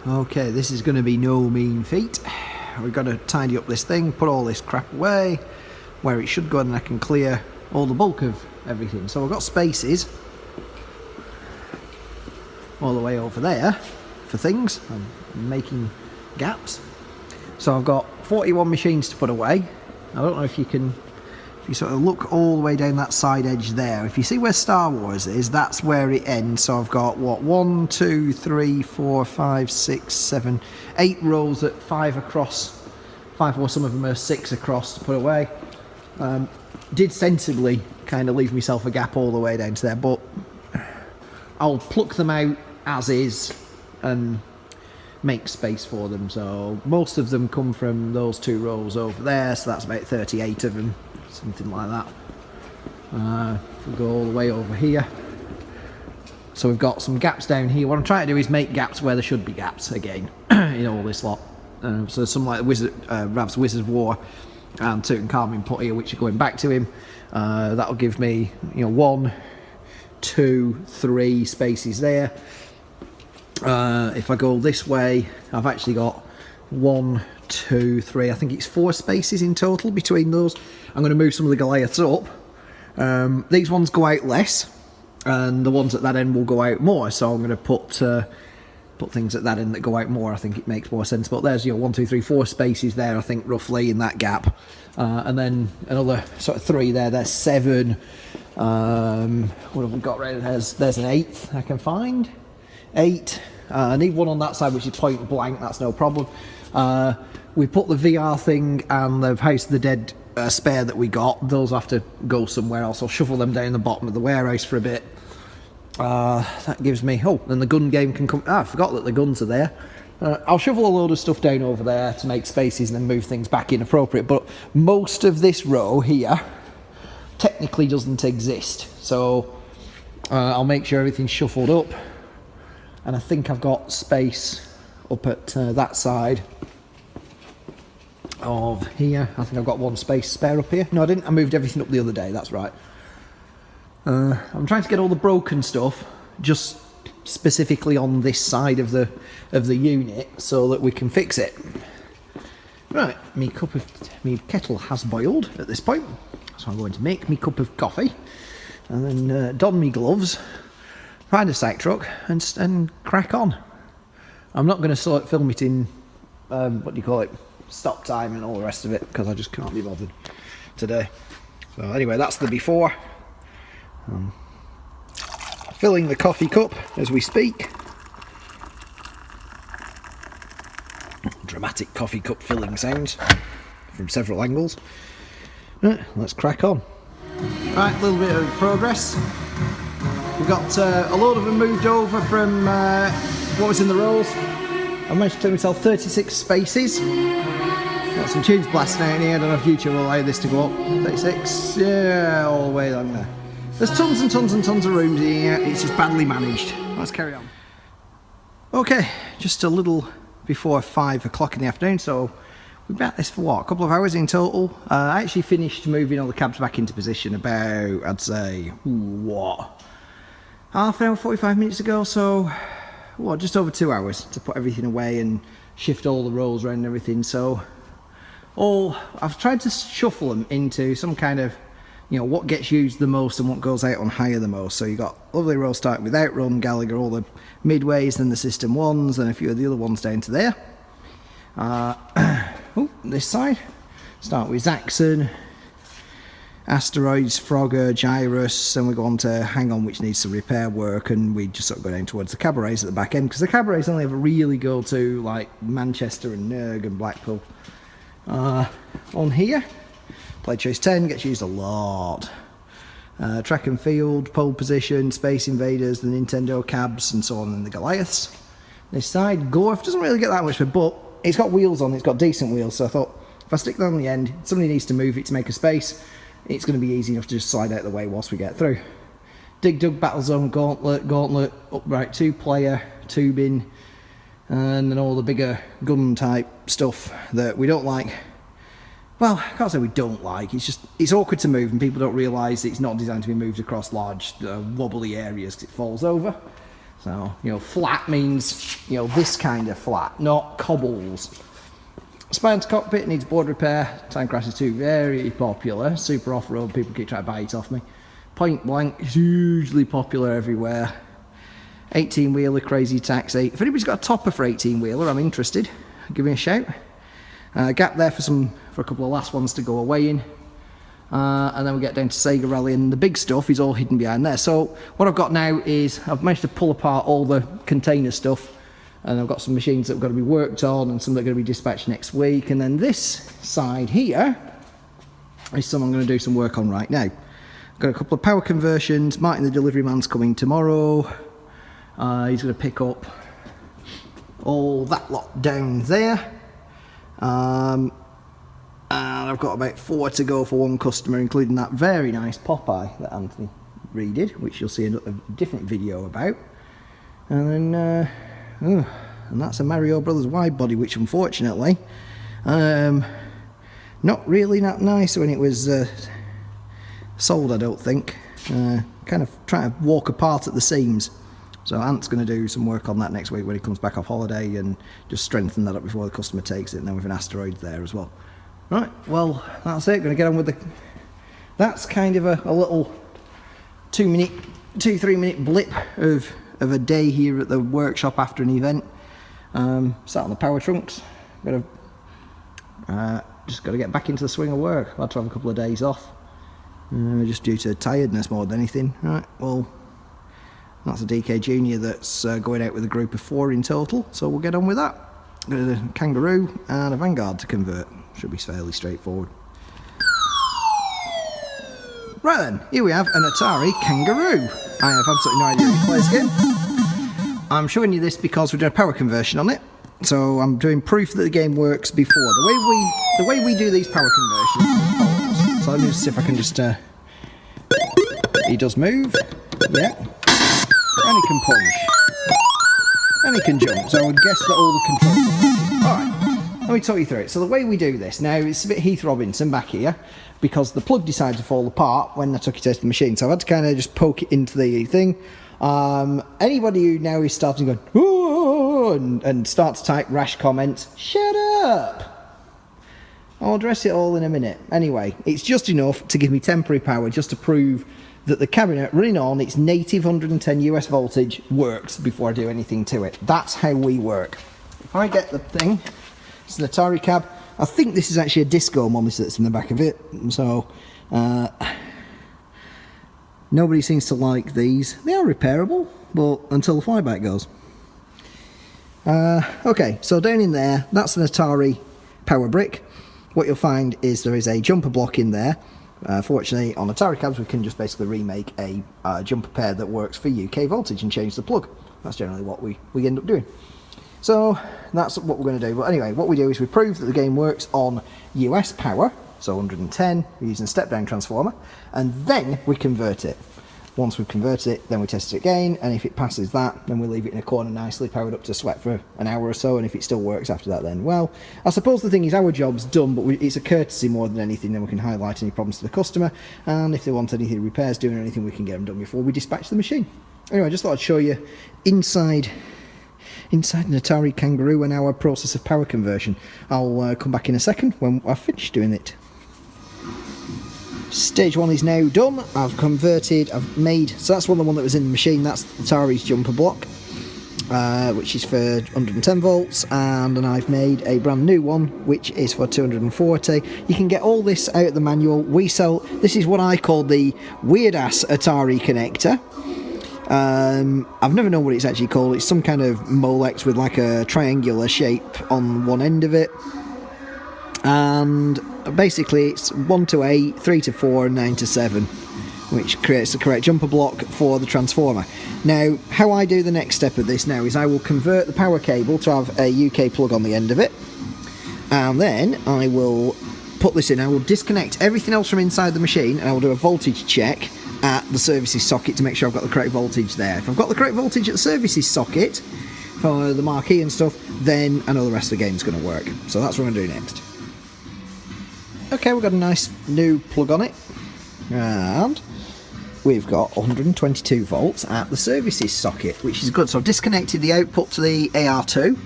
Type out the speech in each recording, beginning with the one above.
Okay, this is going to be no mean feat. We've got to tidy up this thing, put all this crap away where it should go, and I can clear all the bulk of everything. So I've got spaces all the way over there for things. I'm making gaps. So I've got 41 machines to put away. I don't know if you can, if you sort of look all the way down that side edge there, if you see where Star Wars is, that's where it ends. So I've got what, 1, 2, 3, 4, 5, 6, 7, 8 rows at 5 across, 5 or some of them are 6 across to put away. Did sensibly kind of leave myself a gap all the way down to there, but I'll pluck them out as is and make space for them. So most of them come from those 2 rows over there, so that's about 38 of them, something like that. We'll go all the way over here. So we've got some gaps down here. What I'm trying to do is make gaps where there should be gaps again in all this lot. So some like Rav's Wizard of War and Tutankhamun put here, which are going back to him. That'll give me, 1, 2, 3 spaces there. If I go this way, I've actually got 1, 2, 3, I think it's 4 spaces in total between those. I'm going to move some of the Goliaths up. These ones go out less, and the ones at that end will go out more, so I'm going to put things at that end that go out more. I think it makes more sense. But there's 1, 2, 3, 4 spaces there, I think, roughly in that gap, and then another sort of 3 there. There's 7. What have we got right there? There's an 8th I can find. 8. I need one on that side, which is point blank. That's no problem. We put the VR thing and the House of the Dead spare that we got. Those have to go somewhere else. I'll shuffle them down the bottom of the warehouse for a bit. That gives me, then the gun game can come. I forgot that the guns are there. I'll shovel a load of stuff down over there to make spaces and then move things back in appropriate, but most of this row here technically doesn't exist, so I'll make sure everything's shuffled up, and I think I've got space up at that side of here. I think I've got 1 space spare up here. No, I didn't. I moved everything up the other day, that's right. I'm trying to get all the broken stuff just specifically on this side of the unit so that we can fix it. Right, me kettle has boiled at this point, so I'm going to make me cup of coffee and then don me gloves, find a sack truck and crack on. I'm not going to film it in stop time and all the rest of it, because I just can't be bothered today. So anyway, that's the before. Filling the coffee cup as we speak. Dramatic coffee cup filling sounds from several angles. Right, let's crack on. Right, a little bit of progress. We've got a load of them moved over from what was in the rolls. I managed to turn myself 36 spaces. Got some tunes blasting out in here. I don't know if YouTube will allow this to go up. 36, yeah, all the way along there. There's tons and tons and tons of rooms here. It's just badly managed. Let's carry on. Okay, just a little before 5 o'clock in the afternoon, so we've been at this for what, a couple of hours in total. I actually finished moving all the cabs back into position about, I'd say, half an hour, 45 minutes ago, so just over 2 hours to put everything away and shift all the rolls around and everything. So I've tried to shuffle them into some kind of, what gets used the most and what goes out on hire the most. So you got lovely rows starting with Outrun, Gallagher, all the midways, then the System 1s, and a few of the other ones down to there. This side, start with Zaxxon, Asteroids, Frogger, Gyrus, and we go on to Hang On, which needs some repair work, and we just sort of go down towards the cabarets at the back end, because the cabarets only ever really go to like Manchester and Nurg and Blackpool. On here, Play Choice 10 gets used a lot. Track and Field, Pole Position, Space Invaders, the Nintendo cabs, and so on, and the Goliaths. This side, Gorf doesn't really get that much, but it's got wheels on, it's got decent wheels, so I thought if I stick that on the end, somebody needs to move it to make a space, it's going to be easy enough to just slide out of the way whilst we get through. Dig Dug, Battlezone, Gauntlet, Upright 2-player, tubing, and then all the bigger gun type stuff that we don't like. Well, I can't say we don't like, it's awkward to move, and people don't realise it's not designed to be moved across large wobbly areas because it falls over. So, you know, flat means, you know, this kind of flat, not cobbles. Spine's cockpit needs board repair. Time Crashes 2, very popular. Super off-road, people keep trying to buy it off me. Point Blank, hugely popular everywhere. 18-wheeler, Crazy Taxi. If anybody's got a topper for 18-wheeler, I'm interested. Give me a shout. Gap there for a couple of last ones to go away in. And then we get down to Sega Rally, and the big stuff is all hidden behind there. So what I've got now is I've managed to pull apart all the container stuff, and I've got some machines that have got to be worked on and some that are going to be dispatched next week. And then this side here is some I'm going to do some work on right now. Got a couple of power conversions. Martin the delivery man's coming tomorrow. He's going to pick up all that lot down there. And I've got about 4 to go for one customer, including that very nice Popeye that Anthony redid, which you'll see a different video about. And then, and that's a Mario Brothers wide body, which unfortunately, not really that nice when it was sold, I don't think. Kind of trying to walk apart at the seams. So Ant's going to do some work on that next week when he comes back off holiday, and just strengthen that up before the customer takes it, and then with an asteroid there as well. Right, well, that's it. Going to get on with the... That's kind of a little 3 minute blip of a day here at the workshop after an event. Sat on the power trunks. Just got to get back into the swing of work. I had to have a couple of days off, just due to tiredness more than anything. Right, well, that's a DK Junior that's going out with a group of 4 in total, so we'll get on with that. Got a Kangaroo and a Vanguard to convert. Should be fairly straightforward. Right then, here we have an Atari Kangaroo. I have absolutely no idea how to play this game. I'm showing you this because we're doing a power conversion on it. So I'm doing proof that the game works before. The way we do these power conversions. So let me just see if I can just... He does move. Yeah. And he can punch. And he can jump. So I would guess that all the controls are working. Alright. Let me talk you through it. So the way we do this, now it's a bit Heath Robinson back here, because the plug decided to fall apart when I took it out of the machine, so I had to kind of just poke it into the thing. Anybody who now is starting going, "Ooh," and start to type rash comments, shut up! I'll address it all in a minute. Anyway, it's just enough to give me temporary power, just to prove that the cabinet running on its native 110 US voltage works before I do anything to it. That's how we work. If I get the thing... It's an Atari cab. I think this is actually a disco monitor that's in the back of it. So, nobody seems to like these. They are repairable, but until the flyback goes. Okay, so down in there, that's an Atari power brick. What you'll find is there is a jumper block in there. Fortunately, on Atari cabs, we can just basically remake a jumper pair that works for UK voltage and change the plug. That's generally what we end up doing. So that's what we're going to do. But anyway, what we do is we prove that the game works on US power, so 110, we're using a step-down transformer, and then we convert it. Once we've converted it, then we test it again, and if it passes that, then we leave it in a corner nicely, powered up to sweat for an hour or so, and if it still works after that, then, well, I suppose the thing is our job's done, but it's a courtesy more than anything. Then we can highlight any problems to the customer, and if they want any repairs doing or anything, we can get them done before we dispatch the machine. Anyway, I just thought I'd show you inside an Atari Kangaroo and our process of power conversion. I'll come back in a second when I've finished doing it. Stage 1 is now done. I've made, so that's the one that was in the machine, that's Atari's jumper block, which is for 110 volts, and then I've made a brand new one, which is for 240. You can get all this out of the manual. This is what I call the weird-ass Atari connector. I've never known what it's actually called. It's some kind of Molex with like a triangular shape on one end of it, and basically it's 1 to 8, 3 to 4 and 9 to 7, which creates the correct jumper block for the transformer. Now, how I do the next step of this now is I will convert the power cable to have a UK plug on the end of it, and then I will put this in. I will disconnect everything else from inside the machine, and I will do a voltage check at the services socket to make sure I've got the correct voltage there. If I've got the correct voltage at the services socket for the marquee and stuff, then I know the rest of the game's going to work. So that's what I'm going to do next. Okay, we've got a nice new plug on it, and we've got 122 volts at the services socket, which is good. So I've disconnected the output to the AR2,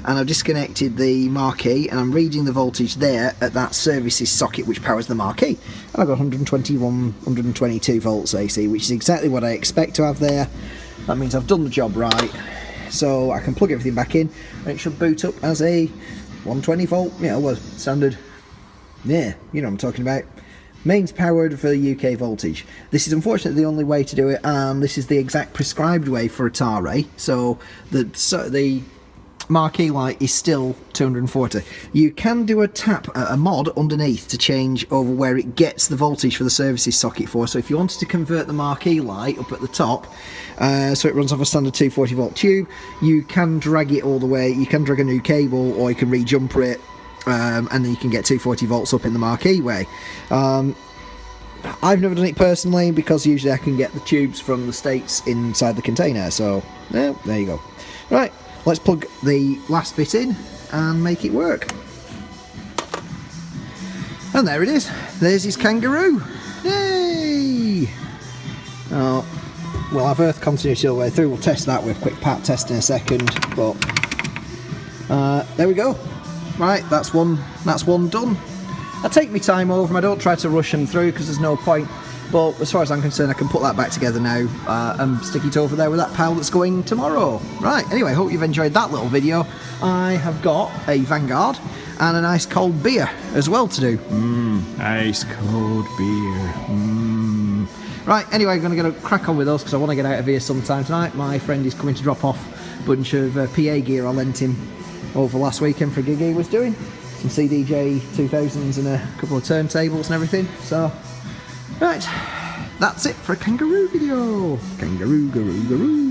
and I've disconnected the marquee, and I'm reading the voltage there at that services socket which powers the marquee, and I've got 122 volts AC, which is exactly what I expect to have there. That means I've done the job right, so I can plug everything back in and it should boot up as a 120 volt, you know, well, standard, yeah, you know what I'm talking about. Mains powered for UK voltage. This is unfortunately the only way to do it, and this is the exact prescribed way for Atari. So the marquee light is still 240. You can do a mod underneath to change over where it gets the voltage for the services socket for. So if you wanted to convert the marquee light up at the top, so it runs off a standard 240 volt tube, you can drag it all the way. You can drag a new cable, or you can re-jumper it. And then you can get 240 volts up in the marquee way. I've never done it personally, because usually I can get the tubes from the States inside the container, so yeah, there you go. Right, let's plug the last bit in and make it work. And there it is, there's his Kangaroo. Yay! Oh, we'll have earth continuity all the way through. We'll test that with a quick pat test in a second, but there we go. Right, that's one done. I take my time over them, I don't try to rush them through because there's no point, but as far as I'm concerned I can put that back together now and stick it over there with that pile that's going tomorrow. Right, anyway, hope you've enjoyed that little video. I have got a Vanguard and a nice cold beer as well to do. Ice cold beer. Right, anyway, I'm going to crack on with those because I want to get out of here sometime tonight. My friend is coming to drop off a bunch of PA gear I lent him over last weekend for a gig he was doing. Some CDJ 2000s and a couple of turntables and everything. So, right, that's it for a Kangaroo video. Kangaroo, garoo, garoo.